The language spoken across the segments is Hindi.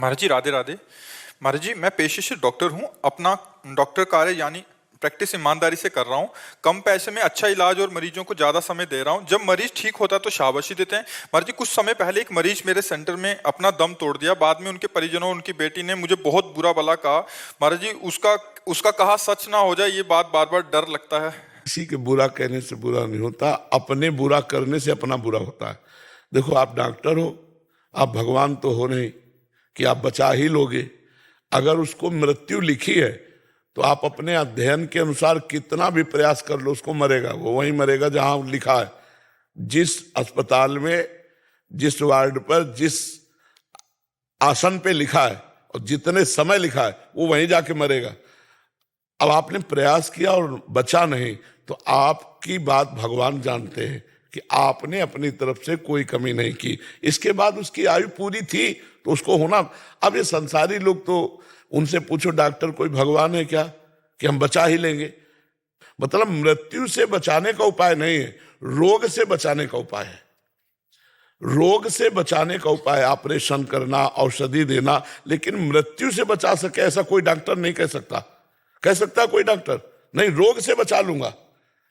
महाराज जी राधे राधे। महाराज जी मैं पेशे से डॉक्टर हूँ। अपना डॉक्टर कार्य यानी प्रैक्टिस ईमानदारी से कर रहा हूँ। कम पैसे में अच्छा इलाज और मरीजों को ज्यादा समय दे रहा हूँ। जब मरीज ठीक होता है तो शाबाशी देते हैं। महाराज जी कुछ समय पहले एक मरीज मेरे सेंटर में अपना दम तोड़ दिया। बाद में उनके परिजनों उनकी बेटी ने मुझे बहुत बुरा भला कहा। महाराज जी उसका उसका कहा सच ना हो जाए ये बात बार बार डर लगता है। किसी के बुरा कहने से बुरा नहीं होता, अपने बुरा करने से अपना बुरा होता है। देखो आप डॉक्टर हो, आप भगवान तो हो नहीं कि आप बचा ही लोगे। अगर उसको मृत्यु लिखी है तो आप अपने अध्ययन के अनुसार कितना भी प्रयास कर लो, उसको मरेगा, वो वहीं मरेगा जहां लिखा है। जिस अस्पताल में, जिस वार्ड पर, जिस आसन पे लिखा है और जितने समय लिखा है वो वहीं जाके मरेगा। अब आपने प्रयास किया और बचा नहीं तो आपकी बात भगवान जानते हैं कि आपने अपनी तरफ से कोई कमी नहीं की। इसके बाद उसकी आयु पूरी थी तो उसको होना। अब ये संसारी लोग तो उनसे पूछो डॉक्टर कोई भगवान है क्या कि हम बचा ही लेंगे। मतलब मृत्यु से बचाने का उपाय नहीं है, रोग से बचाने का उपाय है। रोग से बचाने का उपाय ऑपरेशन करना, औषधि देना, लेकिन मृत्यु से बचा सके ऐसा कोई डॉक्टर नहीं कह सकता। कह सकता कोई डॉक्टर नहीं रोग से बचा लूंगा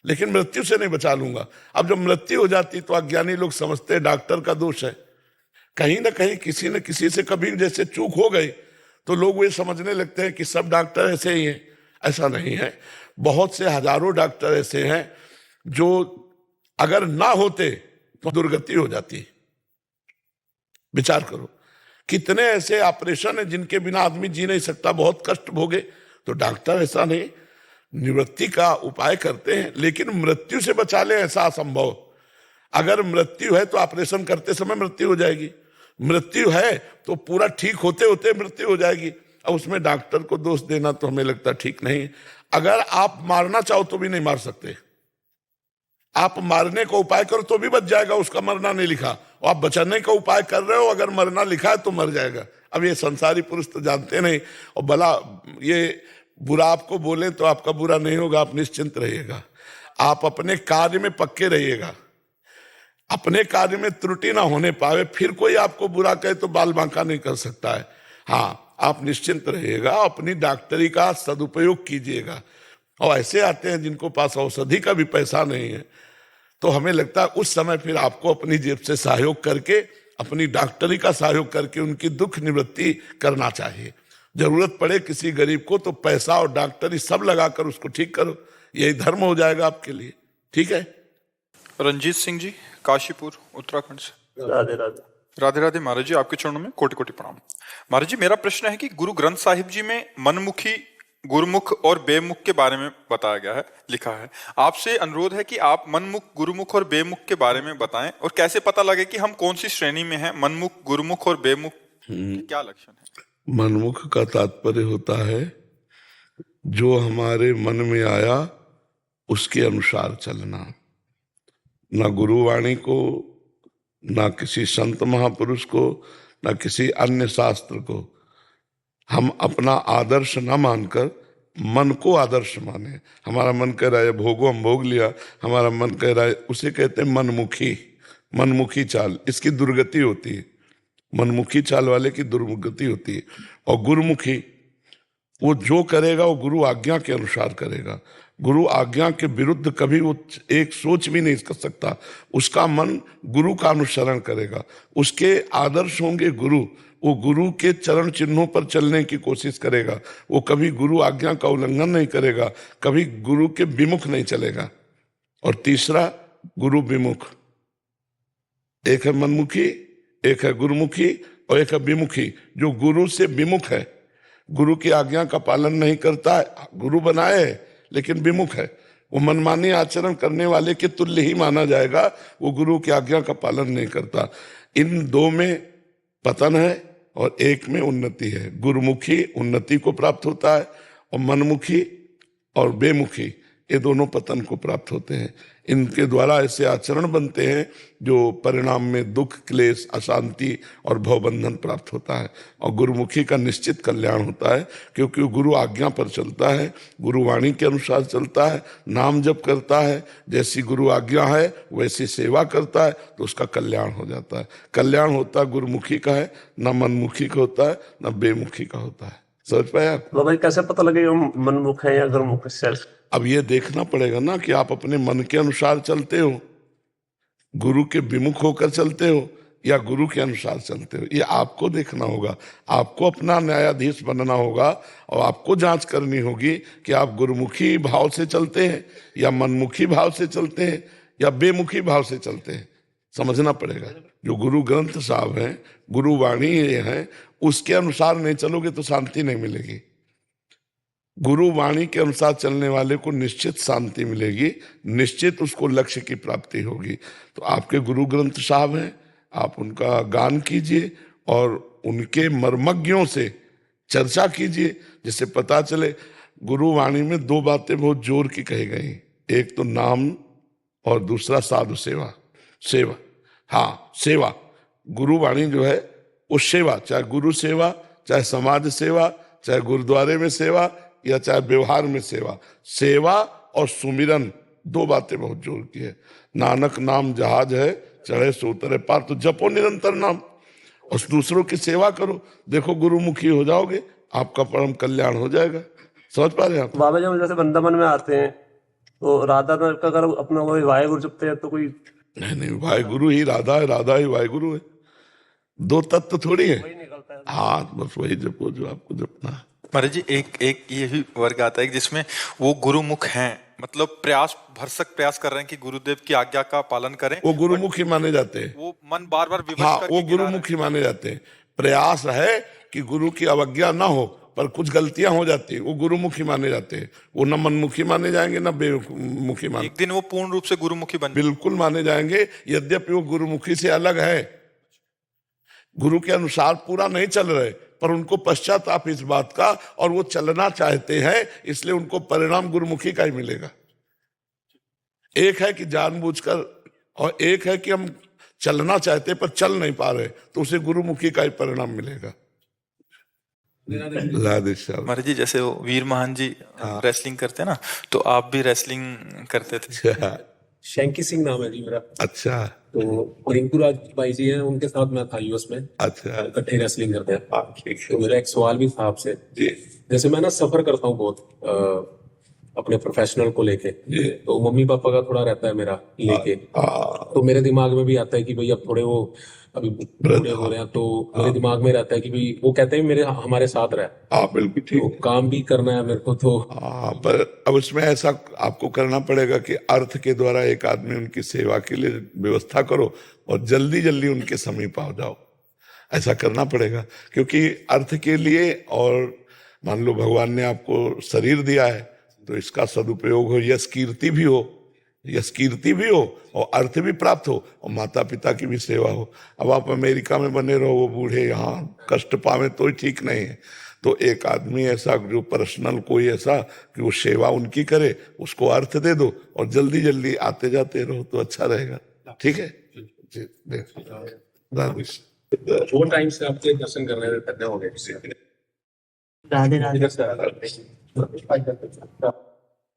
लेकिन मृत्यु से नहीं बचा लूंगा। अब जब मृत्यु हो जाती तो अज्ञानी लोग समझते हैं डॉक्टर का दोष है। कहीं ना कहीं किसी न किसी से कभी जैसे चूक हो गई तो लोग ये समझने लगते हैं कि सब डॉक्टर ऐसे ही हैं। ऐसा नहीं है। बहुत से हजारों डॉक्टर ऐसे हैं जो अगर ना होते तो दुर्गति हो जाती। विचार करो कितने ऐसे ऑपरेशन हैं जिनके बिना आदमी जी नहीं सकता, बहुत कष्ट भोगे। तो डॉक्टर ऐसा नहीं, निवृत्ति का उपाय करते हैं लेकिन मृत्यु से बचा ले ऐसा असंभव। अगर मृत्यु है तो ऑपरेशन करते समय मृत्यु हो जाएगी, मृत्यु है तो पूरा ठीक होते होते मृत्यु हो जाएगी। अब उसमें डॉक्टर को दोष देना तो हमें लगता ठीक नहीं। अगर आप मारना चाहो तो भी नहीं मार सकते। आप मारने का उपाय करो तो भी बच जाएगा, उसका मरना नहीं लिखा। और आप बचाने का उपाय कर रहे हो, अगर मरना लिखा है तो मर जाएगा। अब ये संसारी पुरुष तो जानते नहीं। और भला ये बुरा आपको बोले तो आपका बुरा नहीं होगा, आप निश्चिंत रहिएगा। आप अपने कार्य में पक्के रहिएगा, अपने कार्य में त्रुटि ना होने पावे, फिर कोई आपको बुरा कहे तो बाल बांका नहीं कर सकता है। हाँ, आप निश्चिंत रहिएगा, अपनी डॉक्टरी का सदुपयोग कीजिएगा। और ऐसे आते हैं जिनको पास औषधि का भी पैसा नहीं है तो हमें लगता है उस समय फिर आपको अपनी जेब से सहयोग करके, अपनी डॉक्टरी का सहयोग करके उनकी दुख निवृत्ति करना चाहिए। जरूरत पड़े किसी गरीब को तो पैसा और डॉक्टरी सब लगाकर उसको ठीक करो, यही धर्म हो जाएगा आपके लिए। ठीक है। रंजीत सिंह जी, काशीपुर उत्तराखंड से। राधे राधे। राधे राधे महाराज जी, आपके चरणों में कोटि कोटि प्रणाम। महाराज जी मेरा प्रश्न है कि गुरु ग्रंथ साहिब जी में मनमुखी, गुरुमुख और बेमुख के बारे में बताया गया है, लिखा है। आपसे अनुरोध है कि आप मनमुख, गुरुमुख और बेमुख के बारे में बताएं और कैसे पता लगे कि हम कौन सी श्रेणी में हैं, मनमुख, गुरुमुख और बेमुख के क्या लक्षण है। मनमुख का तात्पर्य होता है जो हमारे मन में आया उसके अनुसार चलना, ना गुरुवाणी को, ना किसी संत महापुरुष को, ना किसी अन्य शास्त्र को। हम अपना आदर्श ना मानकर मन को आदर्श माने। हमारा मन कह रहा है भोगो, हम भोग लिया, हमारा मन कह रहा है, उसे कहते हैं मनमुखी। मनमुखी चाल, इसकी दुर्गति होती है। मनमुखी चाल वाले की दुर्गति होती है। और गुरुमुखी, वो जो करेगा वो गुरु आज्ञा के अनुसार करेगा। गुरु आज्ञा के विरुद्ध कभी वो एक सोच भी नहीं कर सकता। उसका मन गुरु का अनुसरण करेगा, उसके आदर्श होंगे गुरु, वो गुरु के चरण चिन्हों पर चलने की कोशिश करेगा। वो कभी गुरु आज्ञा का उल्लंघन नहीं करेगा, कभी गुरु के विमुख नहीं चलेगा। और तीसरा गुरु विमुख, एक है मनमुखी, एक है गुरुमुखी और एक है विमुखी। जो गुरु से विमुख है, गुरु की आज्ञा का पालन नहीं करता है, गुरु बनाए लेकिन विमुख है, वो मनमानी आचरण करने वाले के तुल्य ही माना जाएगा। वो गुरु की आज्ञा का पालन नहीं करता। इन दो में पतन है और एक में उन्नति है। गुरुमुखी उन्नति को प्राप्त होता है और मनमुखी और बेमुखी ये दोनों पतन को प्राप्त होते हैं। इनके द्वारा ऐसे आचरण बनते हैं जो परिणाम में दुख, क्लेश, अशांति और भवबंधन प्राप्त होता है। और गुरुमुखी का निश्चित कल्याण होता है, क्योंकि वो गुरु आज्ञा पर चलता है, गुरुवाणी के अनुसार चलता है, नाम जप करता है, जैसी गुरु आज्ञा है वैसी सेवा करता है, तो उसका कल्याण हो जाता है। कल्याण होता गुरुमुखी का है, न मनमुखी का होता है, न बेमुखी का होता है। समझ पाए आप? तो भाई कैसे पता लगेगा हम मनमुख है या गुरुमुख है? अब ये देखना पड़ेगा ना कि आप अपने मन के अनुसार चलते हो, गुरु के विमुख होकर चलते हो, या गुरु के अनुसार चलते हो। ये आपको देखना होगा, आपको अपना न्यायाधीश बनना होगा, और आपको जांच करनी होगी कि आप गुरुमुखी भाव से चलते हैं या मनमुखी भाव से चलते हैं या बेमुखी भाव से चलते हैं। समझना पड़ेगा। जो गुरु ग्रंथ साहब हैं, गुरु वाणी ये हैं, उसके अनुसार नहीं चलोगे तो शांति नहीं मिलेगी। गुरु वाणी के अनुसार चलने वाले को निश्चित शांति मिलेगी, निश्चित उसको लक्ष्य की प्राप्ति होगी। तो आपके गुरु ग्रंथ साहब हैं, आप उनका गान कीजिए और उनके मर्मज्ञों से चर्चा कीजिए, जिससे पता चले। गुरु वाणी में दो बातें बहुत जोर की कही गई, एक तो नाम और दूसरा साधु सेवा। सेवा, हाँ सेवा, गुरु वाणी जो है वो सेवा, चाहे गुरु सेवा, चाहे समाज सेवा, चाहे गुरुद्वारे में सेवा, या चाहे व्यवहार में सेवा। सेवा और सुमिरन दो बातें बहुत जोर की है। नानक नाम जहाज है, चढ़े सो उतरे पार। तो जपो निरंतर नाम और दूसरों की सेवा करो, देखो गुरुमुखी हो जाओगे, आपका परम कल्याण हो जाएगा। समझ पा रहे हैं आप? बाबा जब जैसे वृंदावन में आते हैं तो राधा का अगर अपना कोई वाहेगुरु जपते हैं तो कोई नहीं, वाहेगुरु ही राधा है, राधा ही वाहेगुरु है, दो तत्व थोड़ी है। वही निकलता है। हाँ, बस वही जपो जो आपको जपना है। महाराज जी, एक यही वर्ग आता है जिसमें वो गुरुमुख हैं, मतलब प्रयास, भरसक प्रयास कर रहे हैं कि गुरुदेव की आज्ञा का पालन करें, वो गुरुमुखी माने जाते हैं। वो मन बार बार विवश हाँ, करके वो गिरा रहे हैं। गुरुमुखी माने जाते हैं। प्रयास है कि गुरु की अवज्ञा ना हो, पर कुछ गलतियां हो जाती है, वो गुरुमुखी माने जाते हैं। वो न मनमुखी माने जाएंगे न बेमुखी माने, एक दिन वो पूर्ण रूप से गुरुमुखी बन बिल्कुल माने जाएंगे। यद्यपि वो गुरुमुखी से अलग है, गुरु के अनुसार पूरा नहीं चल रहे, पर उनको पश्चाताप इस बात का, और वो चलना चाहते हैं, इसलिए उनको परिणाम गुरुमुखी का ही मिलेगा। एक है कि जानबूझकर, और एक है कि हम चलना चाहते पर चल नहीं पा रहे, तो उसे गुरुमुखी का ही परिणाम मिलेगा। महाराज जी, जैसे वो वीर महान जी रेसलिंग करते हैं ना, तो आप भी रेसलिंग करते थे। शैंकी सिंह नाम है जी मेरा। अच्छा, तो रिंकू राज भाई जी हैं, उनके साथ मैं था यूएस में। अच्छा, इकट्ठे रेसलिंग करते हैं। ठीक है तो मेरा एक सवाल भी था आपसे जी। जैसे मैं ना सफर करता हूँ बहुत अपने प्रोफेशनल को लेके, तो मम्मी पापा का थोड़ा रहता है मेरा लेके, तो मेरे दिमाग में भी आता है कि भाई अब थोड़े वो अभी बूढ़े हो रहे हैं, तो मेरे दिमाग में रहता है कि भाई वो कहते हैं मेरे हमारे साथ रहे। हाँ बिल्कुल ठीक। तो काम भी करना है मेरे को, तो हाँ, पर अब इसमें ऐसा आपको करना पड़ेगा कि अर्थ के द्वारा एक आदमी उनकी सेवा के लिए व्यवस्था करो और जल्दी जल्दी उनके समीप आ जाओ। ऐसा करना पड़ेगा, क्योंकि अर्थ के लिए, और मान लो भगवान ने आपको शरीर दिया है, तो इसका सदुपयोग हो, यश कीर्ति भी हो, यश कीर्ति भी हो और अर्थ भी प्राप्त हो, और माता पिता की भी सेवा हो। अब आप अमेरिका में बने रहो, वो बूढ़े यहाँ कष्ट पावे तो ही ठीक नहीं है। तो एक आदमी ऐसा जो पर्सनल कोई ऐसा कि वो सेवा उनकी करे, उसको अर्थ दे दो और जल्दी जल्दी आते जाते रहो, तो अच्छा रहेगा। ठीक है जी, वो टाइम से आपके दर्शन करने हो गए। राधे राधे।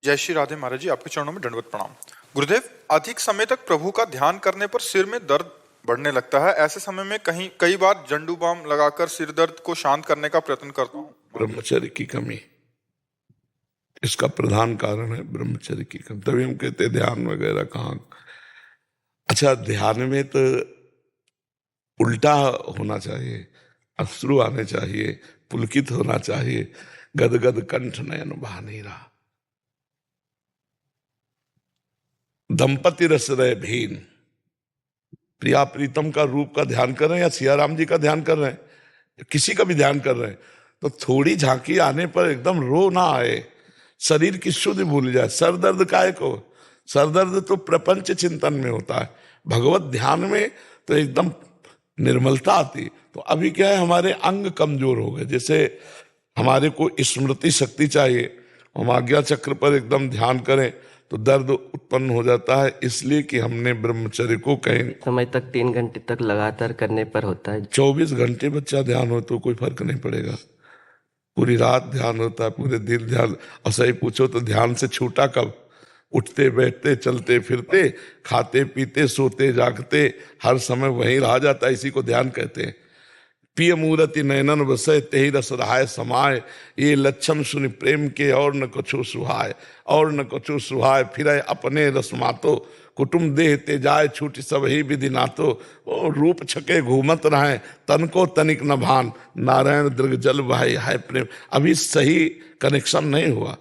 जय श्री राधे। महाराज जी, आपके चरणों में दंडवत प्रणाम। गुरुदेव, अधिक समय तक प्रभु का ध्यान करने पर सिर में दर्द बढ़ने लगता है। ऐसे समय में कई बार जंडू बाम लगाकर सिर दर्द को शांत करने का प्रयत्न करता हूँ। ब्रह्मचर्य की कमी इसका प्रधान कारण है, ब्रह्मचर्य की कमी। तभी हम कहते ध्यान वगैरह कहाँ। अच्छा, ध्यान में तो उल्टा होना चाहिए, अश्रु आने चाहिए, पुलकित होना चाहिए, गदगद कंठ नयन बहा नहीं रहा। दंपति रस रहे भीन, प्रिया प्रीतम का रूप का ध्यान कर रहे हैं या सिया राम जी का ध्यान कर रहे हैं, किसी का भी ध्यान कर रहे हैं, तो थोड़ी झांकी आने पर एकदम रो ना आए, शरीर की शुद्धि भूल जाए। सर दर्द काहे को? सर दर्द तो प्रपंच चिंतन में होता है, भगवत ध्यान में तो एकदम निर्मलता आती। तो अभी क्या है, हमारे अंग कमजोर हो गए। जैसे हमारे को स्मृति शक्ति चाहिए, हम आज्ञा चक्र पर एकदम ध्यान करें तो दर्द उत्पन्न हो जाता है, इसलिए कि हमने ब्रह्मचर्य को कहीं समय तक 3 घंटे तक लगातार करने पर होता है। 24 घंटे बच्चा ध्यान हो तो कोई फर्क नहीं पड़ेगा। पूरी रात ध्यान होता है, पूरे दिन ध्यान। और सही पूछो तो ध्यान से छूटा कब? उठते बैठते चलते फिरते खाते पीते सोते जागते हर समय वहीं रहा जाता है, इसी को ध्यान कहते हैं। पिय मूरति नयनन वसय तेहि रस रहाय समाय, ये लक्षण सुनि प्रेम के और न कछु सुहाय, और न कछु सुहाय। फिर अपने रसमातो कुटुम देह ते जाय, छूट सब ही विधि नातो। ओ रूप छके घूमत रहे तन को तनिक न भान, नारायण दृग जल भाई है प्रेम। अभी सही कनेक्शन नहीं हुआ।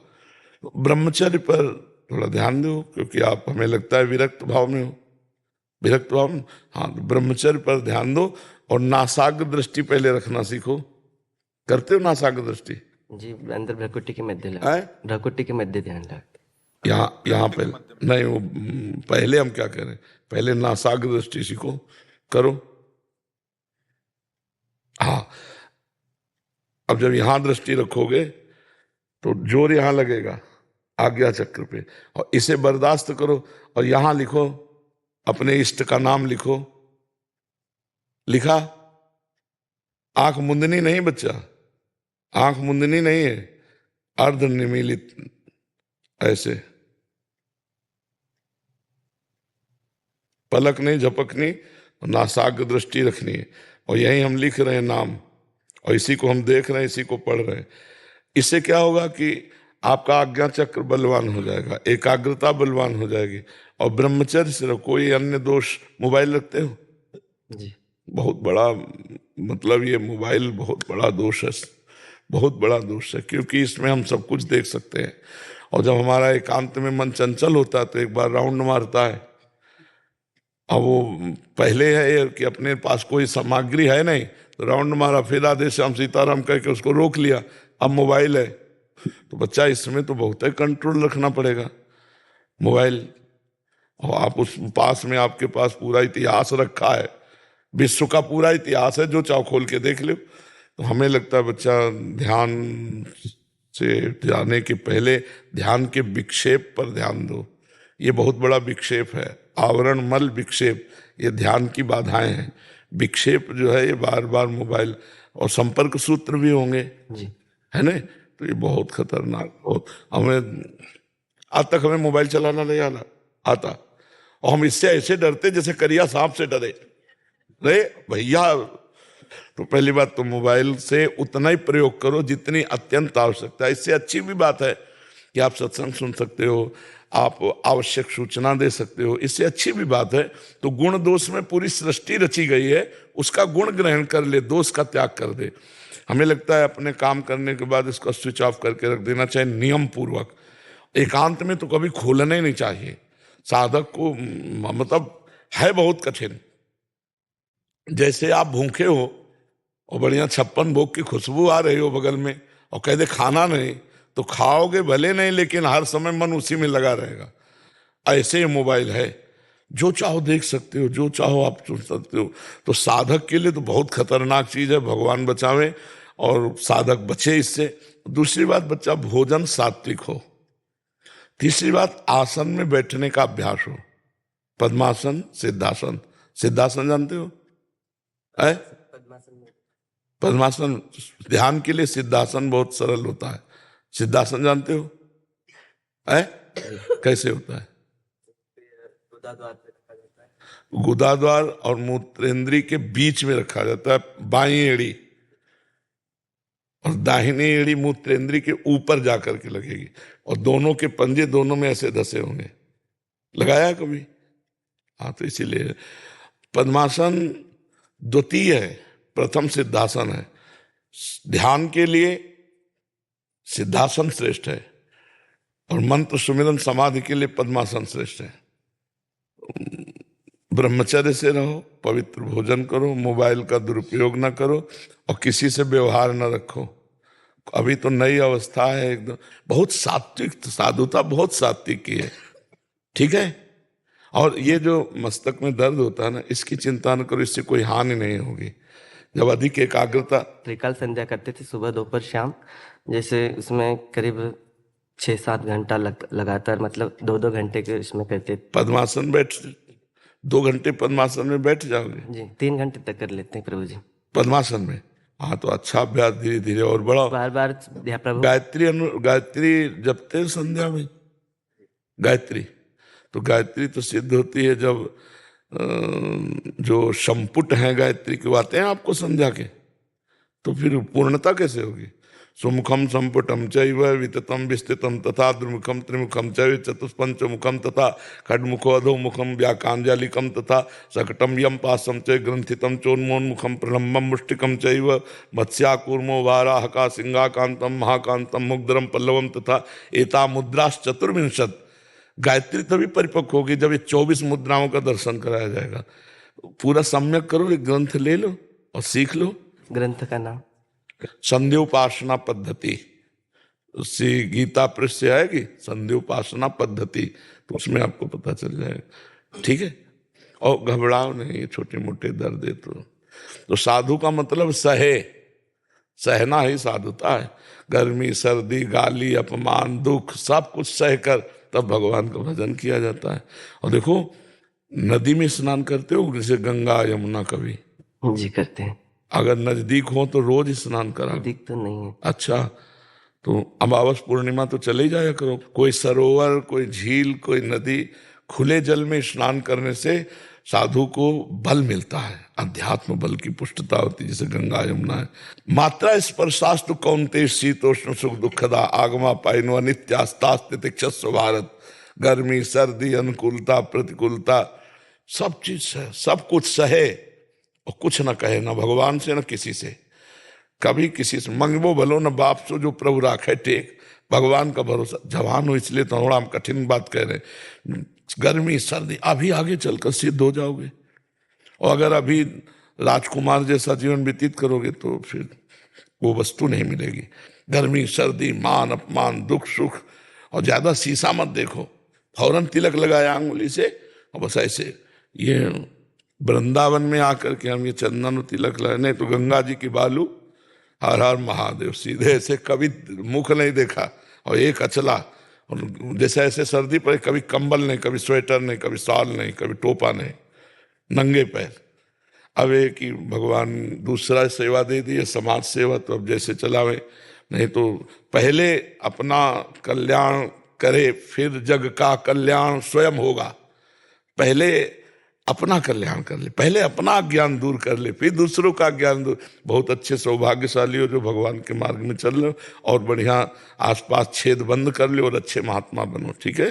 ब्रह्मचर्य पर थोड़ा ध्यान दो, क्योंकि आप हमें लगता है विरक्त भाव में हो। विरक्त भाव में, हाँ, तो ब्रह्मचर्य पर ध्यान दो। और नासाग्र दृष्टि पहले रखना सीखो। करते हो नासाग्र दृष्टि? जी, अंदर भ्रकुटी के मध्य है? भ्रकुटी के मध्य ध्यान लगता। यहाँ पहले नहीं, वो पहले हम क्या करें, पहले नासाग्र दृष्टि सीखो, करो। हाँ, अब जब यहां दृष्टि रखोगे तो जोर यहां लगेगा आज्ञा चक्र पे, और इसे बर्दाश्त करो। और यहां लिखो, अपने इष्ट का नाम लिखो। लिखा? आंख मुंदनी नहीं बच्चा, आंख मुंदनी नहीं है, अर्ध निमीलित ऐसे, पलक नहीं झपकनी, नासाग्र दृष्टि रखनी है। और यही हम लिख रहे हैं नाम, और इसी को हम देख रहे हैं, इसी को पढ़ रहे हैं। इससे क्या होगा कि आपका आज्ञा चक्र बलवान हो जाएगा, एकाग्रता बलवान हो जाएगी। और ब्रह्मचर्य से कोई अन्य दोष, मोबाइल रखते हो? जी, बहुत बड़ा, मतलब ये मोबाइल बहुत बड़ा दोष है, बहुत बड़ा दोष है, क्योंकि इसमें हम सब कुछ देख सकते हैं। और जब हमारा एकांत में मन चंचल होता है तो एक बार राउंड मारता है। अब वो पहले है कि अपने पास कोई सामग्री है नहीं, तो राउंड मारा, फिर राधे श्याम सीताराम कह के उसको रोक लिया। अब मोबाइल है, तो बच्चा इसमें तो बहुत है कंट्रोल रखना पड़ेगा। मोबाइल, और आप उस पास में, आपके पास पूरा इतिहास रखा है, विश्व का पूरा इतिहास है, जो चाहो खोल के देख लो। तो हमें लगता है बच्चा ध्यान से जाने के पहले ध्यान के विक्षेप पर ध्यान दो। ये बहुत बड़ा विक्षेप है, आवरण मल विक्षेप, ये ध्यान की बाधाएं हैं। विक्षेप जो है ये बार बार मोबाइल, और संपर्क सूत्र भी होंगे जी, है ना, तो ये बहुत खतरनाक। बहुत, हमें आज तक हमें मोबाइल चलाना नहीं आता, और हम इससे ऐसे डरते जैसे करिया सांप से डरे। अरे भैया, तो पहली बात तो मोबाइल से उतना ही प्रयोग करो जितनी अत्यंत आवश्यकता है। इससे अच्छी भी बात है कि आप सत्संग सुन सकते हो, आप आवश्यक सूचना दे सकते हो, इससे अच्छी भी बात है। तो गुण दोष में पूरी सृष्टि रची गई है, उसका गुण ग्रहण कर ले, दोष का त्याग कर दे। हमें लगता है अपने काम करने के बाद इसको स्विच ऑफ करके रख देना चाहिए नियम पूर्वक। एकांत में तो कभी खोलना ही नहीं चाहिए। साधक को मतलब है बहुत कठिन। जैसे आप भूखे हो और बढ़िया 56 भोग की खुशबू आ रही हो बगल में, और कह दे खाना नहीं, तो खाओगे भले नहीं, लेकिन हर समय मन उसी में लगा रहेगा। ऐसे ही मोबाइल है, जो चाहो देख सकते हो, जो चाहो आप सुन सकते हो। तो साधक के लिए तो बहुत खतरनाक चीज है, भगवान बचावे और साधक बचे इससे। दूसरी बात, बच्चा भोजन सात्विक हो। तीसरी बात, आसन में बैठने का अभ्यास हो, पद्मासन, सिद्धासन। सिद्धासन जानते हो? है पद्मासन, ध्यान के लिए सिद्धासन बहुत सरल होता है। सिद्धासन जानते हो? है कैसे होता है? गुदाद्वार और मूत्रेंद्री के बीच में रखा जाता है बाई एड़ी, और दाहिनी एड़ी मूत्रेंद्री के ऊपर जाकर के लगेगी, और दोनों के पंजे दोनों में ऐसे धसे होंगे। लगाया कभी? हाँ, तो इसीलिए पद्मासन द्वितीय है, प्रथम सिद्धासन है। ध्यान के लिए सिद्धासन श्रेष्ठ है, और मंत्र सुमिरन समाधि के लिए पद्मासन श्रेष्ठ है। ब्रह्मचर्य से रहो, पवित्र भोजन करो, मोबाइल का दुरुपयोग न करो, और किसी से व्यवहार न रखो। अभी तो नई अवस्था है एकदम, बहुत सात्विक साधुता, बहुत सात्विक की है, ठीक है। और ये जो मस्तक में दर्द होता है ना, इसकी चिंता न करो, इससे कोई हानि नहीं होगी। जब अधिक एकाग्रता, त्रिकाल संध्या करते थे, सुबह दोपहर शाम, जैसे उसमें करीब 6-7 घंटा लगातार, मतलब 2-2 घंटे के इसमें करते। पद्मासन बैठ 2 घंटे पद्मासन में बैठ जाओगे? जी 3 घंटे तक कर लेते हैं प्रभु जी। पद्मासन में? हाँ, तो अच्छा अभ्यास, धीरे धीरे और बढ़ाओ। बार बार या प्रभु। गायत्री जपते हैं संध्या में गायत्री? तो गायत्री तो सिद्ध होती है जब जो संपुट हैं गायत्री के आते हैं आपको संध्या के, तो फिर पूर्णता कैसे होगी? सुमुखम संपुटम चैव विततम विस्तृतम तथा द्विमुखम त्रिमुखम चैव चतुष्पंचमुखम तथा खड्मुखो अधोमुखम व्याकांजलिकम तथा सकटम यम पासम च ग्रंथितम चोन्मोन्मुखम प्रलम्बम मुष्टिकम चैव मत्स्याकूर्मो वाराहका सिंहाकांतम महाकांतम मुग्धरम पल्लवम तथा एता मुद्रास चतुर्विंशत। गायत्री तभी परिपक्व होगी जब ये 24 मुद्राओं का दर्शन कराया जाएगा। पूरा सम्यक करो, एक ग्रंथ ले लो और सीख लो। ग्रंथ का नाम संध्योपासना पद्धति, उससे गीता पृष्ठ से आएगी संध्योपासना पद्धति, तो उसमें आपको पता चल जाएगा। ठीक है, और घबराओ नहीं, ये छोटे मोटे दर्द है तो साधु का मतलब सहना ही साधुता है। गर्मी सर्दी गाली अपमान दुख सब कुछ सहकर तब भगवान का भजन किया जाता है। और देखो, नदी में स्नान करते हो जैसे गंगा यमुना कभी? जी करते हैं। अगर नजदीक हो तो रोज स्नान करा। नजदीक तो नहीं है। अच्छा, तो अमावस पूर्णिमा तो चले ही जाया करो। कोई सरोवर, कोई झील, कोई नदी, खुले जल में स्नान करने से साधु को बल मिलता है, अध्यात्म बल की पुष्टता होती है, जैसे गंगा यमुना है। मात्रा स्पर्शास्तु कौन्ते शीतोष्ण सुख दुखदा आगमा पाइनो नित्यास्तास्तितिक्षस्व भारत। गर्मी सर्दी अनुकूलता प्रतिकूलता सब चीज है, सब कुछ सहे और कुछ न कहे, न भगवान से न किसी से, कभी किसी से मंगबो भलो न बाप सो जो प्रभु राखे टेक। भगवान का भरोसा। जवान हो इसलिए तो थोड़ा हम कठिन बात कह रहे हैं। गर्मी सर्दी अभी आगे चलकर सिद्ध हो जाओगे, और अगर अभी राजकुमार जैसा जीवन व्यतीत करोगे तो फिर वो वस्तु नहीं मिलेगी। गर्मी सर्दी मान अपमान दुख सुख, और ज्यादा शीशा मत देखो। फौरन तिलक लगाया अंगुली से और बस ऐसे, ये वृंदावन में आकर के हम ये चंदन तिलक लगाए, नहीं तो गंगा जी की बालू हर हर महादेव, सीधे ऐसे कभी मुख नहीं देखा, और एक अचला, और जैसे ऐसे सर्दी पड़े कभी कंबल नहीं, कभी स्वेटर नहीं, कभी शॉल नहीं, कभी टोपा नहीं, नंगे पैर। अब एक कि भगवान दूसरा सेवा दे दी है, समाज सेवा, तो अब जैसे चलावे, नहीं तो पहले अपना कल्याण करे फिर जग का कल्याण स्वयं होगा। पहले अपना कल्याण कर ले, पहले अपना ज्ञान दूर कर ले, फिर दूसरों का ज्ञान दूर। बहुत अच्छे सौभाग्यशाली हो जो भगवान के मार्ग में चल रहे हो, और बढ़िया आसपास छेद बंद कर लो और अच्छे महात्मा बनो। ठीक है।